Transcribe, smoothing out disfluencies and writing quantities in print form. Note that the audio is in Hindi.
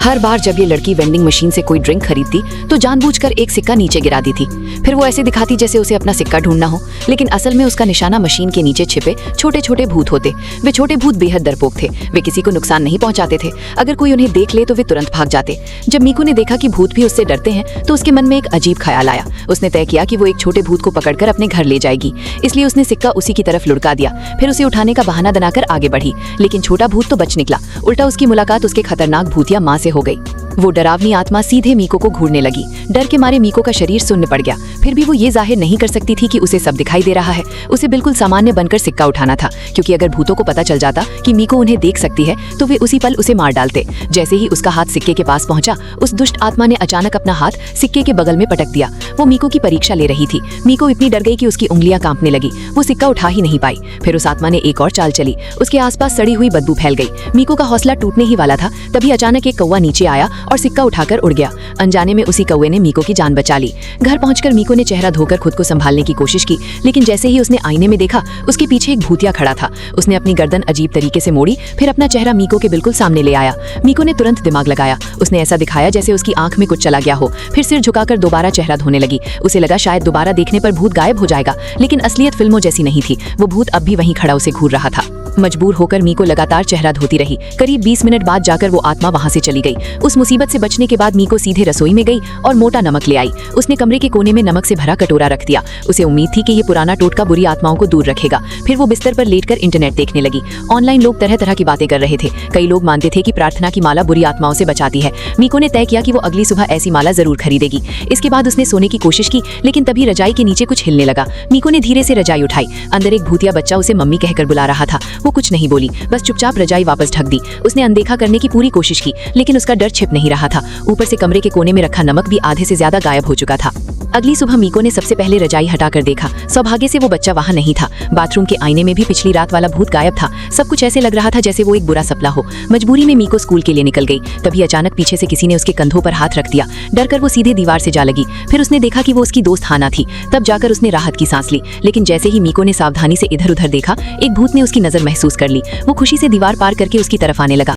हर बार जब ये लड़की वेंडिंग मशीन से कोई ड्रिंक खरीदती तो जानबूझकर एक सिक्का नीचे गिरा दी थी। फिर वो ऐसे दिखाती जैसे उसे अपना सिक्का ढूंढना हो, लेकिन असल में उसका निशाना मशीन के नीचे छिपे छोटे छोटे भूत होते। वे छोटे भूत बेहद डरपोक थे। वे किसी को नुकसान नहीं पहुंचाते थे। अगर कोई उन्हें देख ले तो वे तुरंत भाग जाते। जब मीकू ने देखा कि भूत भी उससे डरते हैं तो उसके मन में एक अजीब ख्याल आया। उसने तय किया कि वो एक छोटे भूत को पकड़कर अपने घर ले जाएगी। इसलिए उसने सिक्का उसी की तरफ लुढ़का दिया। फिर उसे उठाने का बहाना बनाकर आगे बढ़ी, लेकिन छोटा भूत तो बच निकला। उल्टा उसकी मुलाकात उसके खतरनाक भूतिया माँ से हो गई। वो डरावनी आत्मा सीधे मीको को घूरने लगी। डर के मारे मीको का शरीर सुन्न पड़ गया। फिर भी वो ये जाहिर नहीं कर सकती थी कि उसे सब दिखाई दे रहा है। उसे बिल्कुल सामान्य बनकर सिक्का उठाना था, क्योंकि अगर भूतों को पता चल जाता कि मीको उन्हें देख सकती है तो वे उसी पल उसे मार डालते। जैसे ही उसका हाथ सिक्के के पास पहुंचा, उस दुष्ट आत्मा ने अचानक अपना हाथ सिक्के के बगल में पटक दिया। वो मीको की परीक्षा ले रही थी। मीको इतनी डर गई कि उसकी उंगलियां कांपने लगी। वो सिक्का उठा ही नहीं पाई। फिर उस आत्मा ने एक और चाल चली। उसके आसपास सड़ी हुई बदबू फैल गई। मीको का हौसला टूटने ही वाला था, तभी अचानक एक कौवा नीचे आया और सिक्का उठाकर उड़ गया। अनजाने में उसी कौवे ने मीको की जान बचा ली। घर पहुंचकर मीको ने चेहरा धोकर खुद को संभालने की कोशिश की, लेकिन जैसे ही उसने आईने में देखा, उसके पीछे एक भूतिया खड़ा था। उसने अपनी गर्दन अजीब तरीके से मोड़ी, फिर अपना चेहरा मीको के बिल्कुल सामने ले आया। मीको ने तुरंत दिमाग लगाया। उसने ऐसा दिखाया जैसे उसकी आंख में कुछ चला गया हो। फिर सिर झुकाकर दोबारा चेहरा धोने लगी। उसे लगा शायद दोबारा देखने पर भूत गायब हो जाएगा, लेकिन असलियत फिल्मों जैसी नहीं थी। वो भूत अब भी वहीं खड़ा उसे घूर रहा था। मजबूर होकर मीको लगातार चेहरा धोती रही। करीब 20 मिनट बाद जाकर वो आत्मा वहां से चली गई। उस मुसीबत से बचने के बाद मीको सीधे रसोई में गई और मोटा नमक ले आई। उसने कमरे के कोने में नमक से भरा कटोरा रख दिया। उसे उम्मीद थी कि ये पुराना टोटका बुरी आत्माओं को दूर रखेगा। फिर वो बिस्तर पर लेटकर इंटरनेट देखने लगी। ऑनलाइन लोग तरह तरह की बातें कर रहे थे। कई लोग मानते थे कि प्रार्थना की माला बुरी आत्माओं से बचाती है। मीको ने तय किया कि वो अगली सुबह ऐसी माला जरूर खरीदेगी। इसके बाद उसने सोने की कोशिश की, लेकिन तभी रजाई के नीचे कुछ हिलने लगा। मीको ने धीरे से रजाई उठाई। अंदर एक भूतिया बच्चा उसे मम्मी कहकर बुला रहा था। वो कुछ नहीं बोली, बस चुपचाप रजाई वापस ढक दी। उसने अनदेखा करने की पूरी कोशिश की, लेकिन उसका डर छिप नहीं रहा था। ऊपर से कमरे के कोने में रखा नमक भी आधे से ज्यादा गायब हो चुका था। अगली सुबह मीको ने सबसे पहले रजाई हटाकर देखा। सौभाग्य से वो बच्चा वहां नहीं था। बाथरूम के आईने में भी पिछली रात वाला भूत गायब था। सब कुछ ऐसे लग रहा था जैसे वो एक बुरा सपना हो। मजबूरी में मीको स्कूल के लिए निकल गई। तभी अचानक पीछे से किसी ने उसके कंधों पर हाथ रख दिया। डरकर वो सीधे दीवार से जा लगी। फिर उसने देखा कि वो उसकी दोस्त हाना थी। तब जाकर उसने राहत की सांस ली, लेकिन जैसे ही मीको ने सावधानी से इधर उधर देखा, एक भूत ने उसकी नजर महसूस कर ली। वो खुशी से दीवार पार करके उसकी तरफ आने लगा।